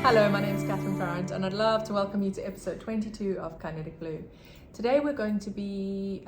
Hello, my name is Catherine Farrant and I'd love to welcome you to episode 22 of Kinetic Blue. Today we're going to be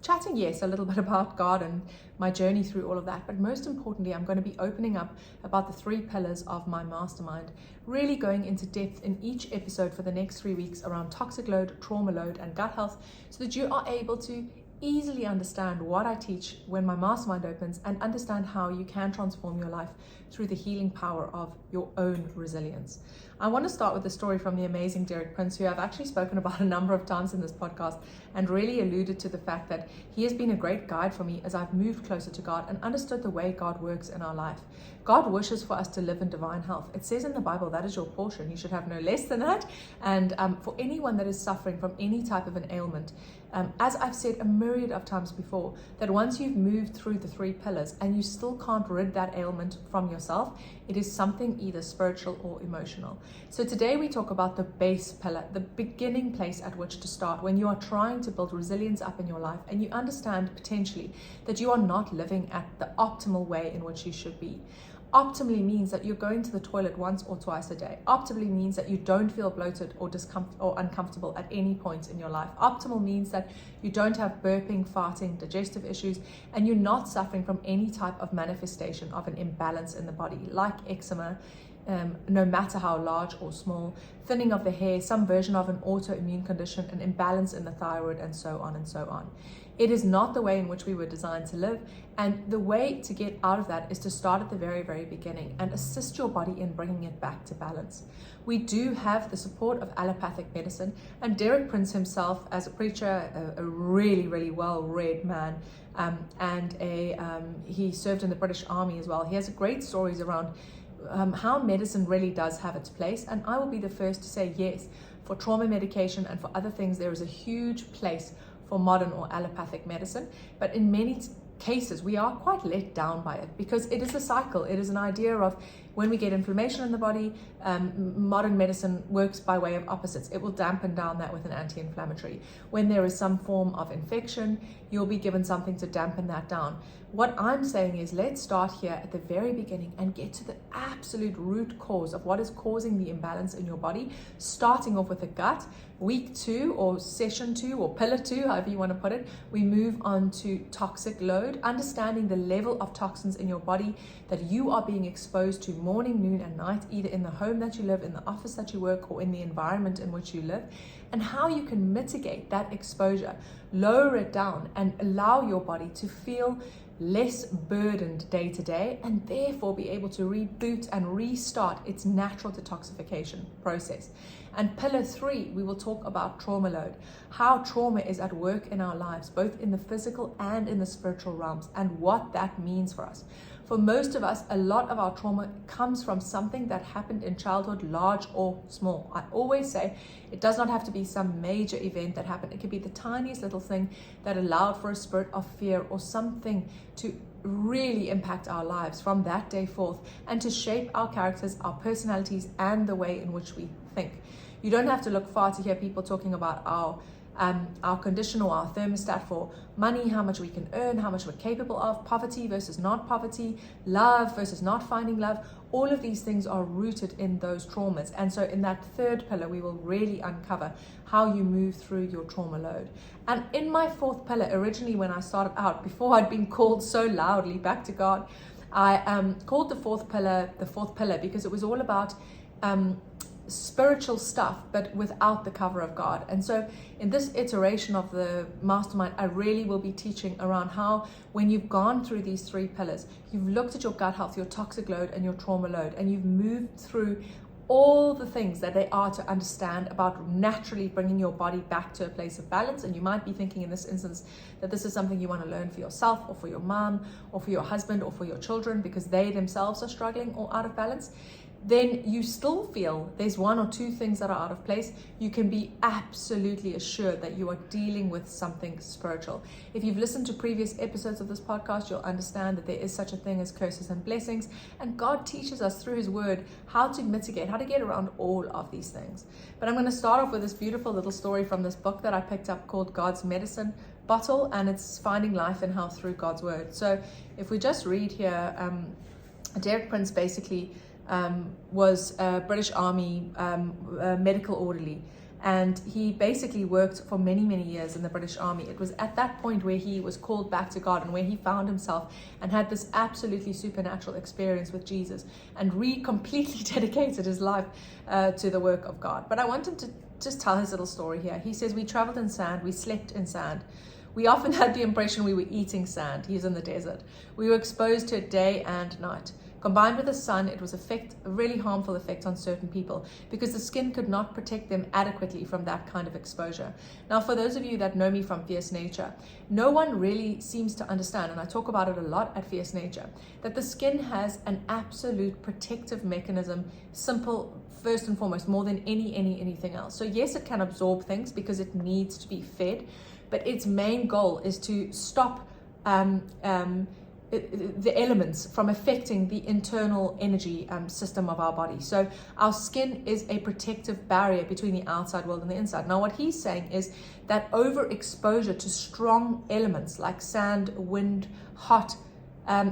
chatting, yes, a little bit about God and my journey through all of that, but most importantly I'm going to be opening up about the 3 pillars of my mastermind, really going into depth in each episode for the next 3 weeks around toxic load, trauma load and gut health, so that you are able to easily understand what I teach when my mastermind opens and understand how you can transform your life through the healing power of your own resilience. I want to start with a story from the amazing Derek Prince, who I've actually spoken about a number of times in this podcast and really alluded to the fact that he has been a great guide for me as I've moved closer to God and understood the way God works in our life. God wishes for us to live in divine health. It says in the Bible that is your portion. You should have no less than that. And for anyone that is suffering from any type of an ailment, as I've said a myriad of times before, that once you've moved through the 3 pillars and you still can't rid that ailment from yourself, it is something either spiritual or emotional. So today we talk about the base pillar, the beginning place at which to start when you are trying to build resilience up in your life and you understand potentially that you are not living at the optimal way in which you should be. Optimally means that you're going to the toilet once or twice a day. Optimally means that you don't feel bloated or uncomfortable at any point in your life. Optimal means that you don't have burping, farting, digestive issues, and you're not suffering from any type of manifestation of an imbalance in the body, like eczema, no matter how large or small, thinning of the hair, some version of an autoimmune condition, an imbalance in the thyroid, and so on and so on. It is not the way in which we were designed to live, and the way to get out of that is to start at the very, very beginning and assist your body in bringing it back to balance. We do have the support of allopathic medicine, and Derek Prince himself, as a preacher, a really, really well-read man, and he served in the British Army as well. He has great stories around how medicine really does have its place, and I will be the first to say yes, for trauma medication and for other things there is a huge place for modern or allopathic medicine, but in many cases we are quite let down by it because it is a cycle. It is an idea of when we get inflammation in the body, modern medicine works by way of opposites. It will dampen down that with an anti-inflammatory. When there is some form of infection, you'll be given something to dampen that down. What I'm saying is let's start here at the very beginning and get to the absolute root cause of what is causing the imbalance in your body, starting off with the gut. Week 2 or session 2 or pillar 2, however you want to put it, we move on to toxic load, understanding the level of toxins in your body that you are being exposed to morning, noon and night, either in the home that you live, in the office that you work, or in the environment in which you live, and how you can mitigate that exposure, lower it down and allow your body to feel less burdened day to day, and therefore be able to reboot and restart its natural detoxification process. And pillar 3, we will talk about trauma load, how trauma is at work in our lives, both in the physical and in the spiritual realms, and what that means for us. For most of us, a lot of our trauma comes from something that happened in childhood, large or small. I always say it does not have to be some major event that happened. It could be the tiniest little thing that allowed for a spirit of fear or something to really impact our lives from that day forth and to shape our characters, our personalities, and the way in which we think. You don't have to look far to hear people talking about our condition or our thermostat for money, how much we can earn, how much we're capable of, poverty versus not poverty, love versus not finding love. All of these things are rooted in those traumas. And so in that 3rd pillar, we will really uncover how you move through your trauma load. And in my 4th pillar, originally when I started out, before I'd been called so loudly back to God, I called the 4th pillar because it was all about spiritual stuff, but without the cover of God. And so in this iteration of the mastermind, I really will be teaching around how when you've gone through these 3 pillars, you've looked at your gut health, your toxic load and your trauma load, and you've moved through all the things that they are to understand about naturally bringing your body back to a place of balance. And you might be thinking in this instance that this is something you want to learn for yourself or for your mom or for your husband or for your children because they themselves are struggling or out of balance. Then you still feel there's 1 or 2 things that are out of place, you can be absolutely assured that you are dealing with something spiritual. If you've listened to previous episodes of this podcast, you'll understand that there is such a thing as curses and blessings, and God teaches us through his word how to mitigate, how to get around all of these things. But I'm going to start off with this beautiful little story from this book that I picked up called God's Medicine Bottle, and it's finding life and health through God's word. So if we just read here, Derek Prince basically was a British Army medical orderly. And he basically worked for many, many years in the British Army. It was at that point where he was called back to God and where he found himself and had this absolutely supernatural experience with Jesus and completely dedicated his life to the work of God. But I want him to just tell his little story here. He says, we traveled in sand, we slept in sand. We often had the impression we were eating sand. He's in the desert. We were exposed to it day and night. Combined with the sun, it was a really harmful effect on certain people because the skin could not protect them adequately from that kind of exposure. Now, for those of you that know me from Fierce Nature, no one really seems to understand, and I talk about it a lot at Fierce Nature, that the skin has an absolute protective mechanism, simple, first and foremost, more than anything else. So yes, it can absorb things because it needs to be fed, but its main goal is to stop the elements from affecting the internal energy system of our body. So our skin is a protective barrier between the outside world and the inside. Now, what he's saying is that overexposure to strong elements like sand, wind, hot,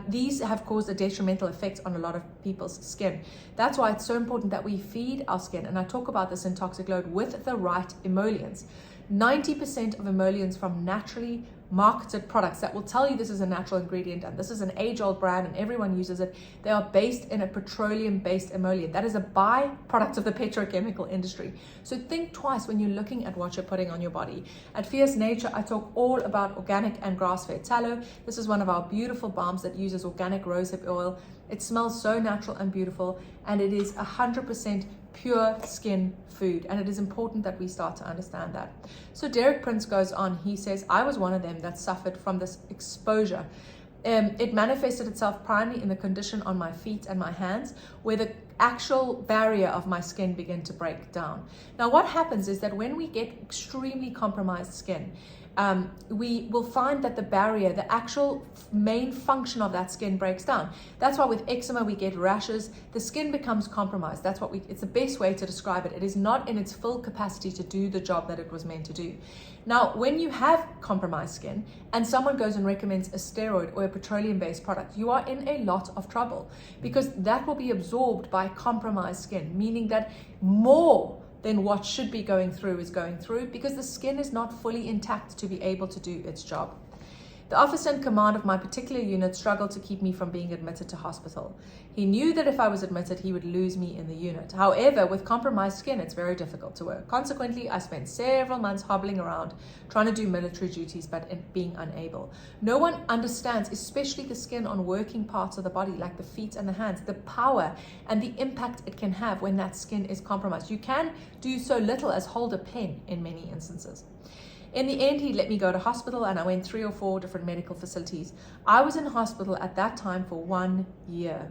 these have caused a detrimental effect on a lot of people's skin. That's why it's so important that we feed our skin, and I talk about this in Toxic Load, with the right emollients. 90% of emollients from naturally marketed products that will tell you this is a natural ingredient and this is an age-old brand and everyone uses it, they are based in a petroleum-based emollient. That is a byproduct of the petrochemical industry. So think twice when you're looking at what you're putting on your body. At Fierce Nature, I talk all about organic and grass-fed tallow. This is one of our beautiful balms that uses organic rosehip oil. It smells so natural and beautiful, and it is 100% pure skin food, and it is important that we start to understand that. So Derek Prince goes on, he says, I was one of them that suffered from this exposure. It manifested itself primarily in the condition on my feet and my hands, where the actual barrier of my skin began to break down. Now, what happens is that when we get extremely compromised skin, we will find that the barrier, the actual main function of that skin breaks down. That's why with eczema we get rashes. The skin becomes compromised. It's the best way to describe it. It is not in its full capacity to do the job that it was meant to do. Now, when you have compromised skin and someone goes and recommends a steroid or a petroleum-based product, you are in a lot of trouble because that will be absorbed by compromised skin, meaning that more than what should be going through is going through because the skin is not fully intact to be able to do its job. The officer in command of my particular unit struggled to keep me from being admitted to hospital. He knew that if I was admitted, he would lose me in the unit. However, with compromised skin, it's very difficult to work. Consequently, I spent several months hobbling around, trying to do military duties, but being unable. No one understands, especially the skin on working parts of the body, like the feet and the hands, the power and the impact it can have when that skin is compromised. You can do so little as hold a pen in many instances. In the end, he let me go to hospital, and I went 3 or 4 different medical facilities. I was in hospital at that time for 1 year.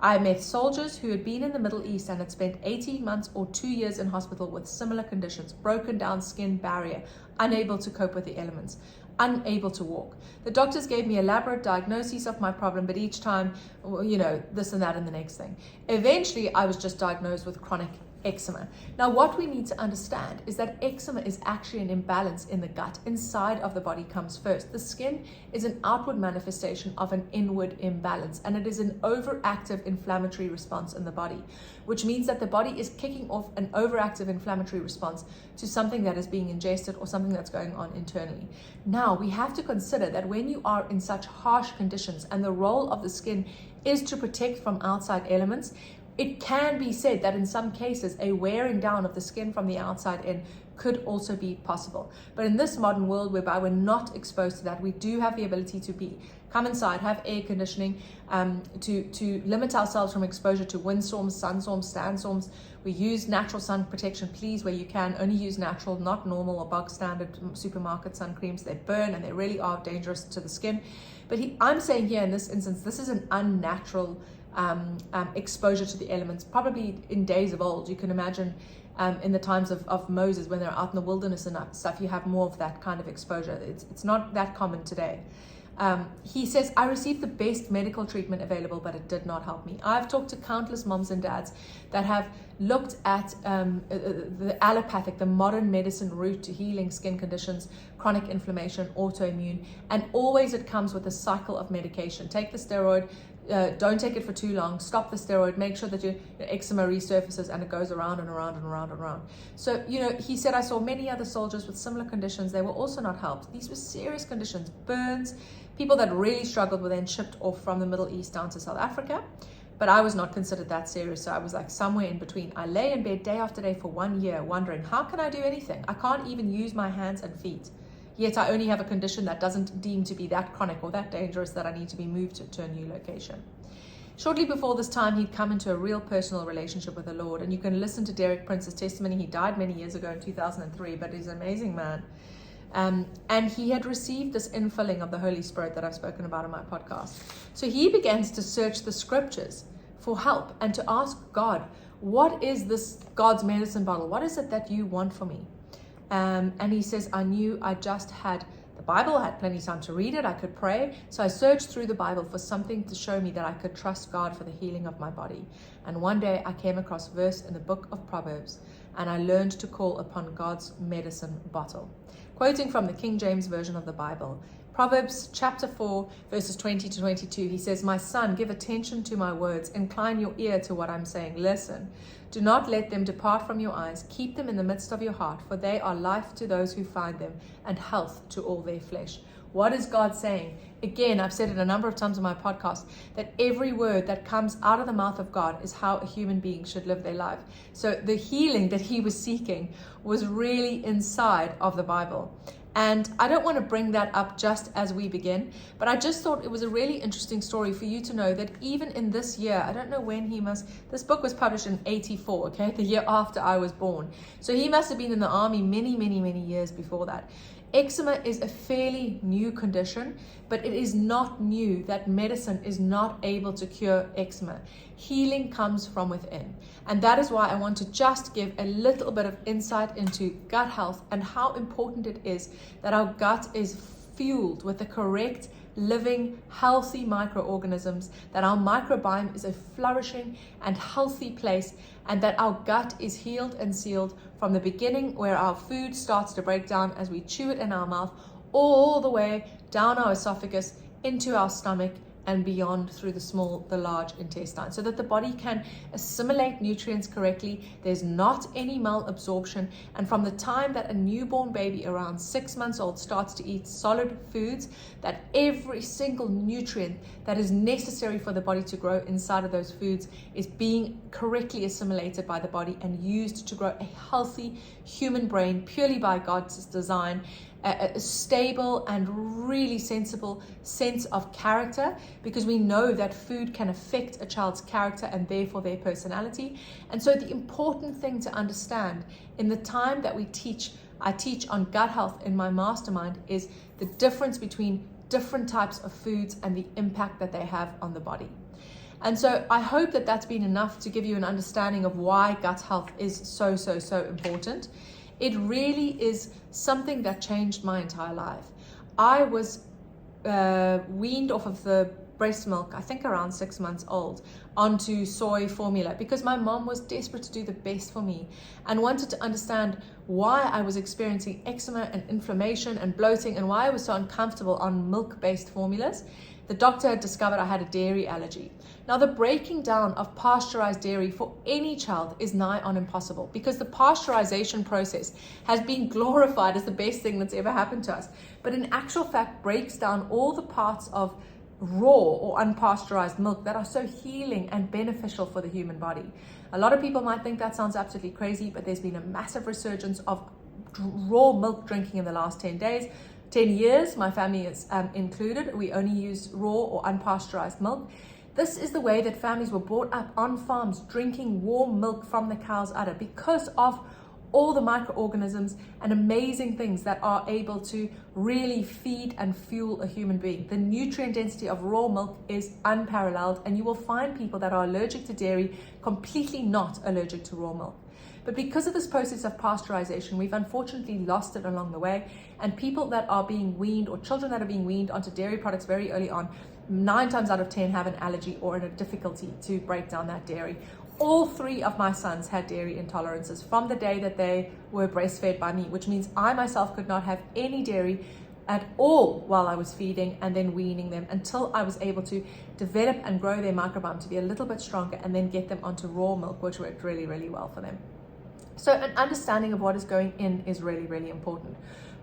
I met soldiers who had been in the Middle East and had spent 18 months or 2 years in hospital with similar conditions, broken down skin barrier, unable to cope with the elements, unable to walk. The doctors gave me elaborate diagnoses of my problem, but each time, this and that and the next thing. Eventually, I was just diagnosed with chronic eczema. Now, what we need to understand is that eczema is actually an imbalance in the gut. Inside of the body comes first. The skin is an outward manifestation of an inward imbalance, and it is an overactive inflammatory response in the body, which means that the body is kicking off an overactive inflammatory response to something that is being ingested or something that's going on internally. Now, we have to consider that when you are in such harsh conditions and the role of the skin is to protect from outside elements, it can be said that in some cases, a wearing down of the skin from the outside in could also be possible. But in this modern world whereby we're not exposed to that, we do have the ability to come inside, have air conditioning, to limit ourselves from exposure to windstorms, sunstorms, sandstorms. We use natural sun protection, please, where you can. Only use natural, not normal or bog standard supermarket sun creams. They burn and they really are dangerous to the skin. But I'm saying here in this instance, this is an unnatural exposure to the elements, probably in days of old. You can imagine in the times of Moses, when they're out in the wilderness and stuff, you have more of that kind of exposure. It's not that common today. He says, I received the best medical treatment available, but it did not help me. I've talked to countless moms and dads that have looked at the allopathic, the modern medicine route to healing skin conditions, chronic inflammation, autoimmune, and always it comes with a cycle of medication. Take the steroid, don't take it for too long, stop the steroid, make sure that your eczema resurfaces and it goes around and around and around and around. So, he said, I saw many other soldiers with similar conditions. They were also not helped. These were serious conditions, burns, people that really struggled were then shipped off from the Middle East down to South Africa. But I was not considered that serious, so I was like somewhere in between. I lay in bed day after day for 1 year wondering, how can I do anything? I can't even use my hands and feet. Yet I only have a condition that doesn't deem to be that chronic or that dangerous that I need to be moved to a new location. Shortly before this time, he'd come into a real personal relationship with the Lord. And you can listen to Derek Prince's testimony. He died many years ago in 2003, but he's an amazing man. And he had received this infilling of the Holy Spirit that I've spoken about in my podcast. So he begins to search the scriptures for help and to ask God, what is this God's medicine bottle? What is it that you want for me? And he says, I knew I just had the Bible, I had plenty of time to read it, I could pray. So I searched through the Bible for something to show me that I could trust God for the healing of my body. And one day I came across a verse in the book of Proverbs, and I learned to call upon God's medicine bottle. Quoting from the King James Version of the Bible, Proverbs chapter 4, verses 20 to 22, he says, my son, give attention to my words. Incline your ear to what I'm saying. Listen. Do not let them depart from your eyes. Keep them in the midst of your heart, for they are life to those who find them and health to all their flesh. What is God saying? Again, I've said it a number of times on my podcast, that every word that comes out of the mouth of God is how a human being should live their life. So the healing that he was seeking was really inside of the Bible. And I don't want to bring that up just as we begin, but I just thought it was a really interesting story for you to know that even in this year, I don't know when this book was published in 84, okay, the year after I was born. So he must have been in the army many, many, many years before that. Eczema is a fairly new condition, but it is not new that medicine is not able to cure eczema. Healing comes from within. And that is why I want to just give a little bit of insight into gut health and how important it is that our gut is fueled with the correct living, healthy microorganisms, that our microbiome is a flourishing and healthy place, and that our gut is healed and sealed from the beginning where our food starts to break down as we chew it in our mouth, all the way down our esophagus, into our stomach, and beyond through the large intestine, so that the body can assimilate nutrients correctly. There's not any malabsorption. And from the time that a newborn baby around 6 months old starts to eat solid foods, that every single nutrient that is necessary for the body to grow inside of those foods is being correctly assimilated by the body and used to grow a healthy human brain purely by God's design, a stable and really sensible sense of character, because we know that food can affect a child's character and therefore their personality. And so the important thing to understand in the time that I teach on gut health in my mastermind is the difference between different types of foods and the impact that they have on the body. And so I hope that that's been enough to give you an understanding of why gut health is so, so, so important. It really is something that changed my entire life. I was weaned off of the breast milk, I think around 6 months old, onto soy formula because my mom was desperate to do the best for me and wanted to understand why I was experiencing eczema and inflammation and bloating and why I was so uncomfortable on milk-based formulas. The doctor had discovered I had a dairy allergy. Now, the breaking down of pasteurized dairy for any child is nigh on impossible because the pasteurization process has been glorified as the best thing that's ever happened to us. But in actual fact, breaks down all the parts of raw or unpasteurized milk that are so healing and beneficial for the human body. A lot of people might think that sounds absolutely crazy, but there's been a massive resurgence of raw milk drinking in the last 10 years. My family is included. We only use raw or unpasteurized milk. This is the way that families were brought up on farms, drinking warm milk from the cow's udder because of all the microorganisms and amazing things that are able to really feed and fuel a human being. The nutrient density of raw milk is unparalleled, and you will find people that are allergic to dairy completely not allergic to raw milk. But because of this process of pasteurization, we've unfortunately lost it along the way, and people that are being weaned or children that are being weaned onto dairy products very early on, 9 times out of 10 have an allergy or a difficulty to break down that dairy. All 3 of my sons had dairy intolerances from the day that they were breastfed by me, which means I myself could not have any dairy at all while I was feeding and then weaning them, until I was able to develop and grow their microbiome to be a little bit stronger, and then get them onto raw milk, which worked really, really well for them. So an understanding of what is going in is really, really important.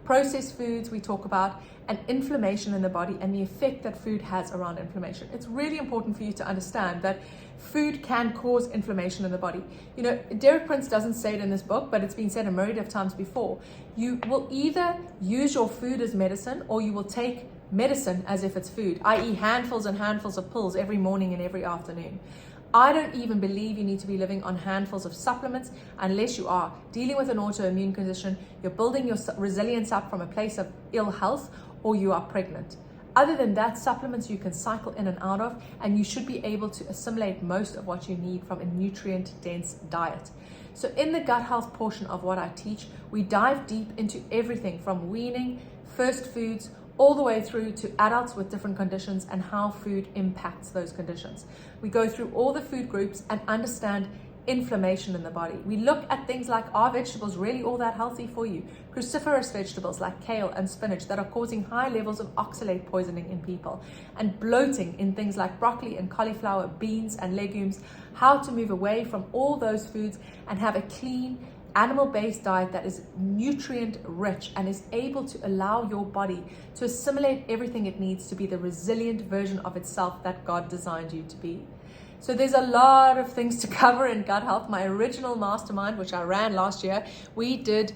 Processed foods we talk about, and inflammation in the body and the effect that food has around inflammation. It's really important for you to understand that food can cause inflammation in the body. You know, Derek Prince doesn't say it in this book, but it's been said a myriad of times before. You will either use your food as medicine, or you will take medicine as if it's food, i.e. handfuls and handfuls of pills every morning and every afternoon. I don't even believe you need to be living on handfuls of supplements unless you are dealing with an autoimmune condition, you're building your resilience up from a place of ill health, or you are pregnant. Other than that, supplements you can cycle in and out of, and you should be able to assimilate most of what you need from a nutrient-dense diet. So in the gut health portion of what I teach, we dive deep into everything from weaning, first foods, all the way through to adults with different conditions and how food impacts those conditions. We go through all the food groups and understand inflammation in the body. We look at things like, are vegetables really all that healthy for you? Cruciferous vegetables like kale and spinach that are causing high levels of oxalate poisoning in people, and bloating in things like broccoli and cauliflower, beans and legumes. How to move away from all those foods and have a clean, animal-based diet that is nutrient rich and is able to allow your body to assimilate everything it needs to be the resilient version of itself that God designed you to be. So there's a lot of things to cover in gut health. My original mastermind, which I ran last year, we did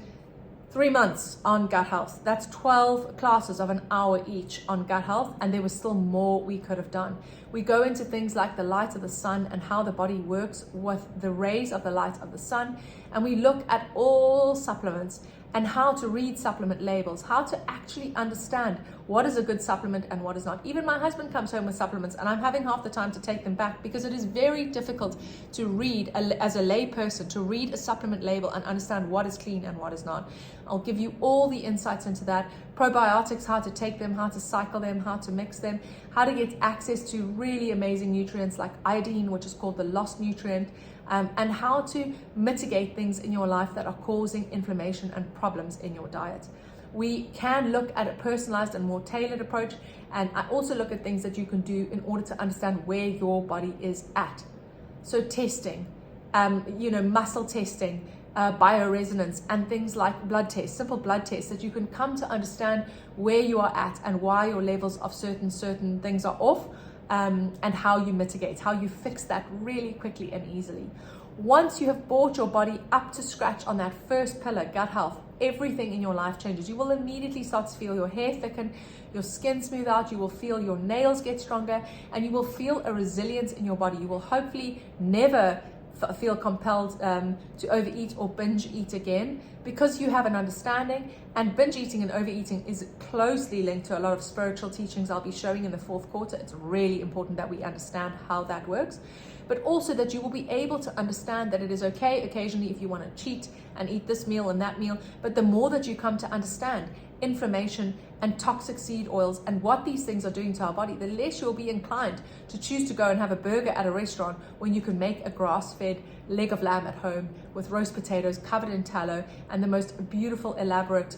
3 months on gut health. That's 12 classes of an hour each on gut health, and there was still more we could have done. We go into things like the light of the sun and how the body works with the rays of the light of the sun, and we look at all supplements and how to read supplement labels, how to actually understand what is a good supplement and what is not. Even my husband comes home with supplements and I'm having half the time to take them back, because it is very difficult to read, as a lay person, to read a supplement label and understand what is clean and what is not. I'll give you all the insights into that. Probiotics, how to take them, how to cycle them, how to mix them, how to get access to really amazing nutrients like iodine, which is called the lost nutrient, and how to mitigate things in your life that are causing inflammation and problems in your diet. We can look at a personalized and more tailored approach, and I also look at things that you can do in order to understand where your body is at. So testing, muscle testing, bioresonance, and things like blood tests, simple blood tests that you can come to understand where you are at and why your levels of certain things are off, and how you mitigate, how you fix that really quickly and easily. Once you have brought your body up to scratch on that first pillar, gut health, everything in your life changes. You will immediately start to feel your hair thicken, your skin smooth out, you will feel your nails get stronger, and you will feel a resilience in your body. You will hopefully never feel compelled to overeat or binge eat again, because you have an understanding. And binge eating and overeating is closely linked to a lot of spiritual teachings I'll be showing in the 4th quarter. It's really important that we understand how that works, but also that you will be able to understand that it is okay occasionally if you want to cheat and eat this meal and that meal. But the more that you come to understand inflammation and toxic seed oils and what these things are doing to our body, the less you'll be inclined to choose to go and have a burger at a restaurant when you can make a grass-fed leg of lamb at home with roast potatoes covered in tallow and the most beautiful, elaborate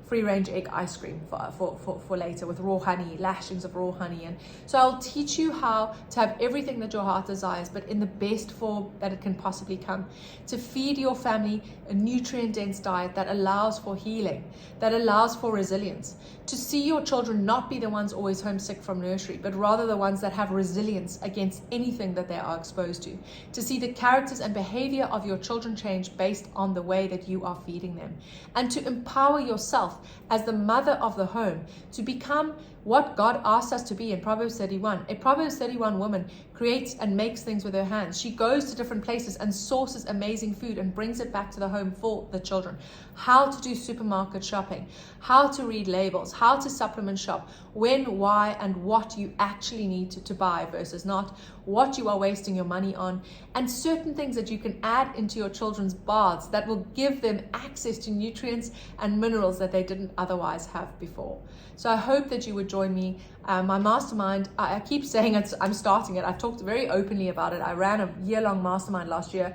free-range egg ice cream for later, with raw honey, lashings of raw honey. And so I'll teach you how to have everything that your heart desires, but in the best form that it can possibly come, to feed your family a nutrient-dense diet that allows for healing, that allows for resilience, to see your children not be the ones always homesick from nursery, but rather the ones that have resilience against anything that they are exposed to see the characters and behavior of your children change based on the way that you are feeding them, and to empower yourself as the mother of the home to become what God asked us to be in Proverbs 31. A Proverbs 31 woman creates and makes things with her hands. She goes to different places and sources amazing food and brings it back to the home for the children. How to do supermarket shopping, how to read labels, how to supplement shop, when, why, and what you actually need to buy versus not, what you are wasting your money on, and certain things that you can add into your children's baths that will give them access to nutrients and minerals that they didn't otherwise have before. So I hope that you would join me. My mastermind, I keep saying I'm starting it. I've talked very openly about it. I ran a year-long mastermind last year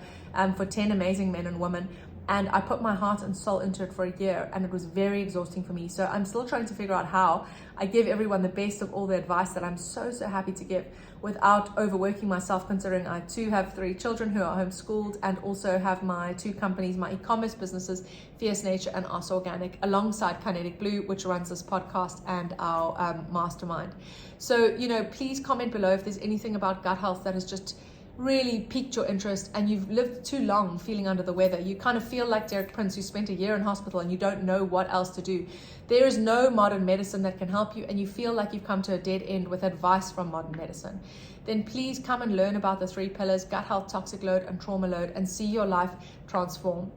for 10 amazing men and women. And I put my heart and soul into it for a year, and it was very exhausting for me. So I'm still trying to figure out how I give everyone the best of all the advice that I'm so happy to give without overworking myself, considering I too have 3 children who are homeschooled and also have my 2 companies, my e-commerce businesses, Fierce Nature and Us Organic, alongside Kinetic Blue, which runs this podcast, and our mastermind. So, please comment below if there's anything about gut health that has just really piqued your interest and you've lived too long feeling under the weather. You kind of feel like Derek Prince, who spent a year in hospital and you don't know what else to do. There is no modern medicine that can help you, and you feel like you've come to a dead end with advice from modern medicine. Then please come and learn about the 3 pillars: gut health, toxic load, and trauma load, and see your life transform.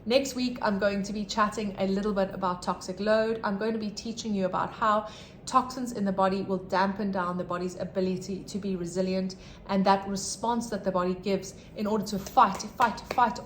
Next week, I'm going to be chatting a little bit about toxic load. I'm going to be teaching you about how toxins in the body will dampen down the body's ability to be resilient, and that response that the body gives in order to fight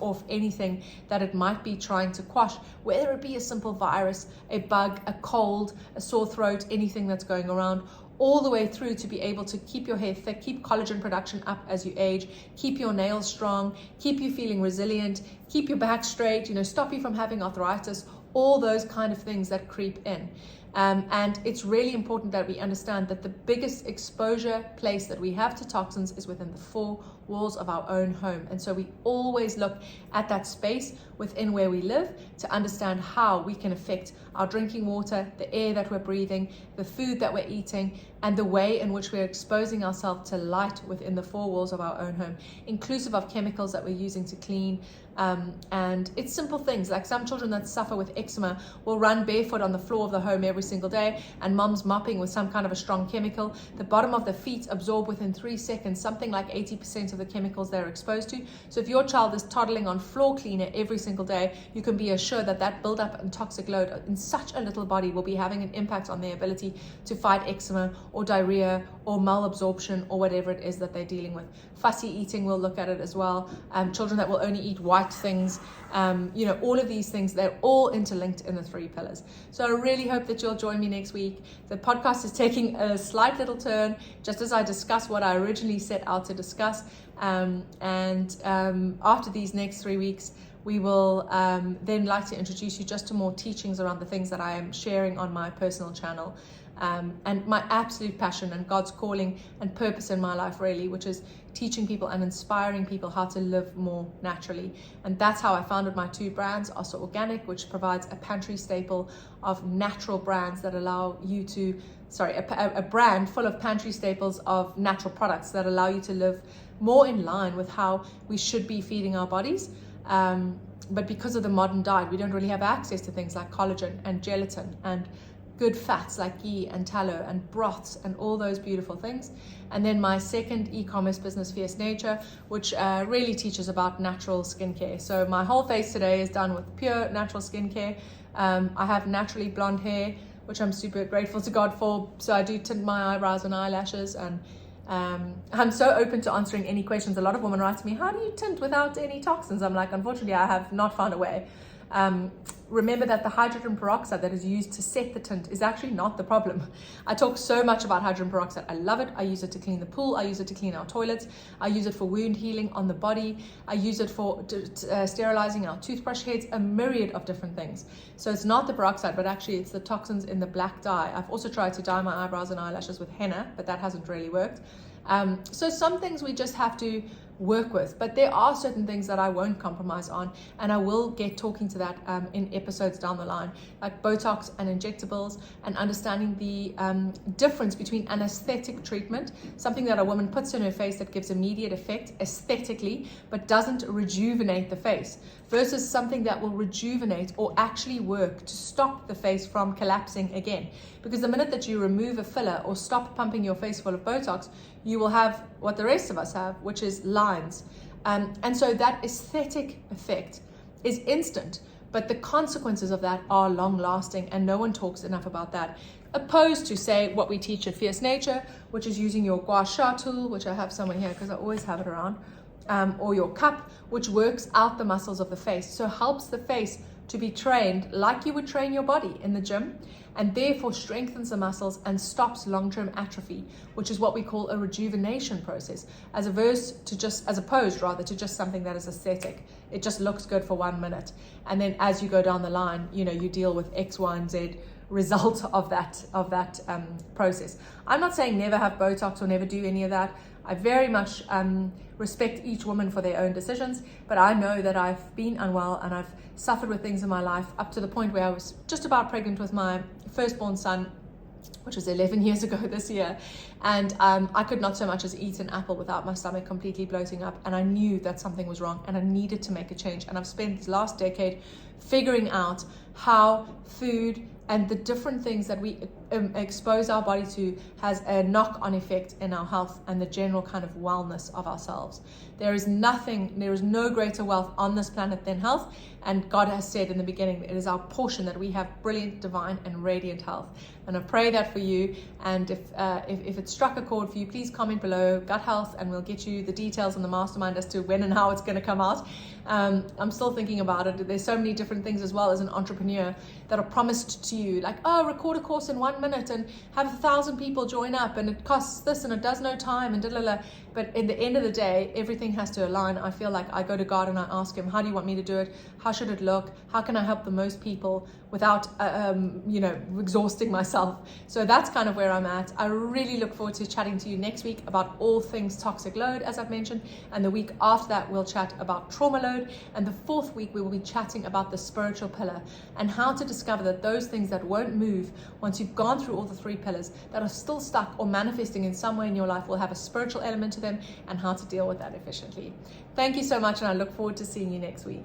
off anything that it might be trying to quash, whether it be a simple virus, a bug, a cold, a sore throat, anything that's going around, all the way through to be able to keep your hair thick, keep collagen production up as you age, keep your nails strong, keep you feeling resilient, keep your back straight, stop you from having arthritis, all those kind of things that creep in. And it's really important that we understand that the biggest exposure place that we have to toxins is within the 4 walls of our own home. And so we always look at that space within where we live to understand how we can affect our drinking water, the air that we're breathing, the food that we're eating, and the way in which we're exposing ourselves to light within the 4 walls of our own home, inclusive of chemicals that we're using to clean. And it's simple things like some children that suffer with eczema will run barefoot on the floor of the home every single day, and mom's mopping with some kind of a strong chemical. The bottom of the feet absorb within 3 seconds something like 80% of the chemicals they're exposed to. So if your child is toddling on floor cleaner every single day, you can be assured that that buildup and toxic load in such a little body will be having an impact on their ability to fight eczema or diarrhea or malabsorption or whatever it is that they're dealing with. Fussy eating, we'll look at it as well. Children that will only eat white things, all of these things, they're all interlinked in the 3 pillars. So I really hope that you'll join me next week. The podcast is taking a slight little turn just as I discuss what I originally set out to discuss. After these next 3 weeks, we will then like to introduce you just to more teachings around the things that I am sharing on my personal channel. And my absolute passion and God's calling and purpose in my life, really, which is teaching people and inspiring people how to live more naturally. And that's how I founded my 2 brands, Us Organic, which provides a pantry staple of natural brands that allow you to, a brand full of pantry staples of natural products that allow you to live more in line with how we should be feeding our bodies. But because of the modern diet, we don't really have access to things like collagen and gelatin and good fats like ghee and tallow and broths and all those beautiful things. And then my second e-commerce business, Fierce Nature, which really teaches about natural skincare. So my whole face today is done with pure natural skincare. I have naturally blonde hair, which I'm super grateful to God for. So I do tint my eyebrows and eyelashes, and I'm so open to answering any questions. A lot of women write to me, how do you tint without any toxins? I'm like, unfortunately, I have not found a way. Remember that the hydrogen peroxide that is used to set the tint is actually not the problem. I talk so much about hydrogen peroxide. I love it. I use it to clean the pool. I use it to clean our toilets. I use it for wound healing on the body. I use it for sterilizing our toothbrush heads, a myriad of different things. So it's not the peroxide, but actually it's the toxins in the black dye. I've also tried to dye my eyebrows and eyelashes with henna, but that hasn't really worked. So some things we just have to work with, but there are certain things that I won't compromise on, and I will get talking to that in episodes down the line, like Botox and injectables, and understanding the difference between an aesthetic treatment, something that a woman puts in her face that gives immediate effect aesthetically but doesn't rejuvenate the face, versus something that will rejuvenate or actually work to stop the face from collapsing again. Because the minute that you remove a filler or stop pumping your face full of Botox, you will have what the rest of us have, which is lines. And so that aesthetic effect is instant, but the consequences of that are long lasting, and no one talks enough about that. Opposed to, say, what we teach at Fierce Nature, which is using your gua sha tool, which I have somewhere here because I always have it around, or your cup, which works out the muscles of the face. So helps the face to be trained like you would train your body in the gym, and therefore strengthens the muscles and stops long-term atrophy, which is what we call a rejuvenation process, as opposed to just something that is aesthetic. It just looks good for 1 minute, and then as you go down the line, you deal with X, Y, and Z result of that process. I'm not saying never have Botox or never do any of that. I very much respect each woman for their own decisions, but I know that I've been unwell and I've suffered with things in my life up to the point where I was just about pregnant with my firstborn son, which was 11 years ago this year, and I could not so much as eat an apple without my stomach completely bloating up, and I knew that something was wrong and I needed to make a change. And I've spent this last decade figuring out how food and the different things that we expose our body to has a knock-on effect in our health and the general kind of wellness of ourselves. There is no greater wealth on this planet than health, and God has said in the beginning that it is our portion that we have brilliant, divine, and radiant health. And I pray that for you, and if it struck a chord for you, please comment below gut health and we'll get you the details on the mastermind as to when and how it's going to come out. I'm still thinking about it. There's so many different things as well as an entrepreneur that are promised to you, like, oh, record a course in 1 minute and have 1,000 people join up and it costs this and it does no time and da-la-la. But in the end of the day, everything has to align. I feel like I go to God and I ask him, how do you want me to do it? How should it look? How can I help the most people without exhausting myself? So that's kind of where I'm at. I really look forward to chatting to you next week about all things toxic load, as I've mentioned, and the week after that we'll chat about trauma load, and the fourth week we will be chatting about the spiritual pillar and how to discover that those things that won't move once you've gone through all the 3 pillars, that are still stuck or manifesting in some way in your life, will have a spiritual element to them, and how to deal with that efficiently. Thank you so much, and I look forward to seeing you next week.